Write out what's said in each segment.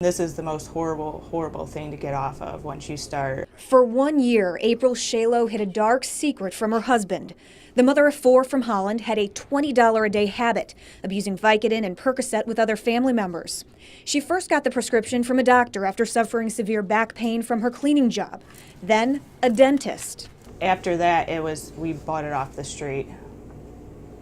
This is the most horrible, horrible thing to get off of once you start. For 1 year, April Shalo hid a dark secret from her husband. The mother of 4 from Holland had a $20 a day habit, abusing Vicodin and Percocet with other family members. She first got the prescription from a doctor after suffering severe back pain from her cleaning job, then a dentist. After that, we bought it off the street.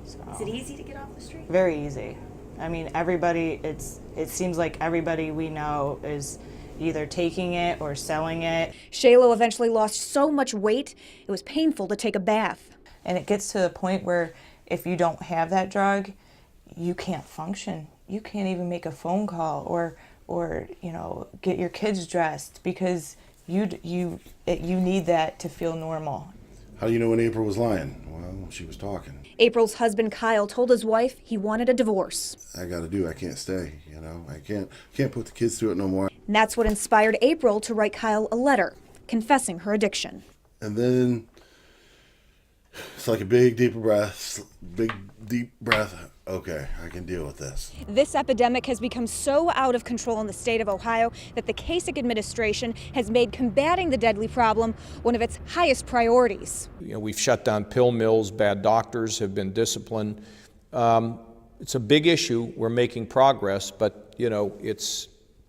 So, Is it easy to get off the street? very easy. I mean, it seems like everybody we know is either taking it or selling it. Shalo eventually lost so much weight, it was painful to take a bath. And it gets to the point where if you don't have that drug, you can't function. You can't even make a phone call or get your kids dressed because you need that to feel normal. How do you know when April was lying? Well, she was talking. April's husband Kyle told his wife he wanted a divorce. I can't stay, I can't put the kids through it no more. And that's what inspired April to write Kyle a letter, confessing her addiction. And then it's like a big deep breath. Okay, I can deal with this. This epidemic has become so out of control in the state of Ohio that the Kasich administration has made combating the deadly problem one of its highest priorities. We've shut down pill mills, bad doctors have been disciplined. It's a big issue. We're making progress, but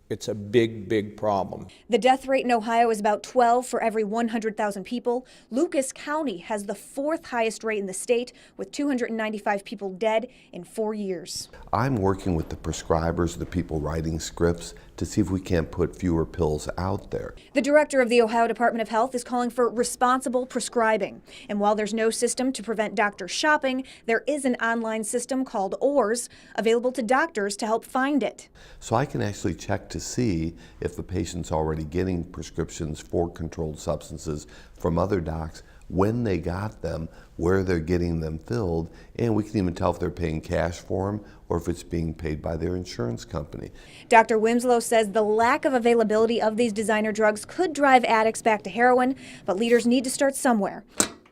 it's a big, big problem. The death rate in Ohio is about 12 for every 100,000 people. Lucas County has the 4th highest rate in the state, with 295 people dead in 4 years. I'm working with the prescribers, the people writing scripts, to see if we can't put fewer pills out there. The director of the Ohio Department of Health is calling for responsible prescribing. And while there's no system to prevent doctor shopping, there is an online system called ORS available to doctors to help find it. So I can actually check to see if the patient's already getting prescriptions for controlled substances from other docs, when they got them, where they're getting them filled, and we can even tell if they're paying cash for them or if it's being paid by their insurance company. Dr. Winslow says the lack of availability of these designer drugs could drive addicts back to heroin, but leaders need to start somewhere.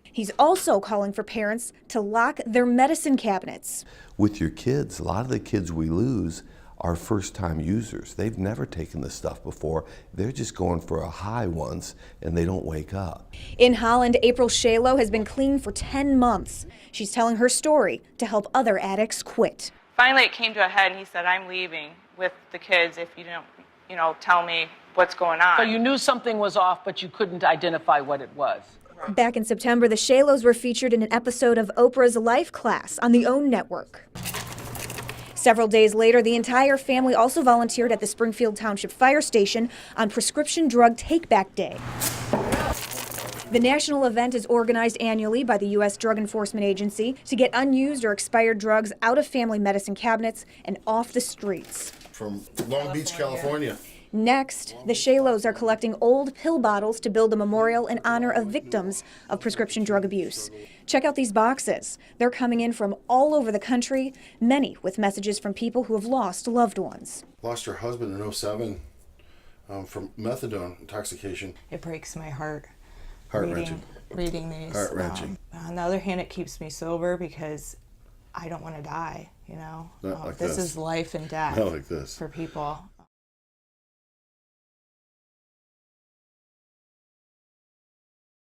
He's also calling for parents to lock their medicine cabinets. With your kids, a lot of the kids we lose are first-time users. They've never taken this stuff before. They're just going for a high once, and they don't wake up. In Holland, April Shalo has been clean for 10 months. She's telling her story to help other addicts quit. Finally, it came to a head, and he said, "I'm leaving with the kids if you don't, tell me what's going on." So you knew something was off, but you couldn't identify what it was. Back in September, the Shalos were featured in an episode of Oprah's Life Class on the OWN network. Several days later, the entire family also volunteered at the Springfield Township Fire Station on Prescription Drug Take-Back Day. The national event is organized annually by the U.S. Drug Enforcement Agency to get unused or expired drugs out of family medicine cabinets and off the streets. From Long Beach, California. Next, the Shalos are collecting old pill bottles to build a memorial in honor of victims of prescription drug abuse. Check out these boxes. They're coming in from all over the country, many with messages from people who have lost loved ones. Lost her husband in 07 from methadone intoxication. It breaks my heart. Heart-wrenching. Reading these. Heart-wrenching. On the other hand, it keeps me sober because I don't want to die, Not like this this. is life and death Not like this. for people.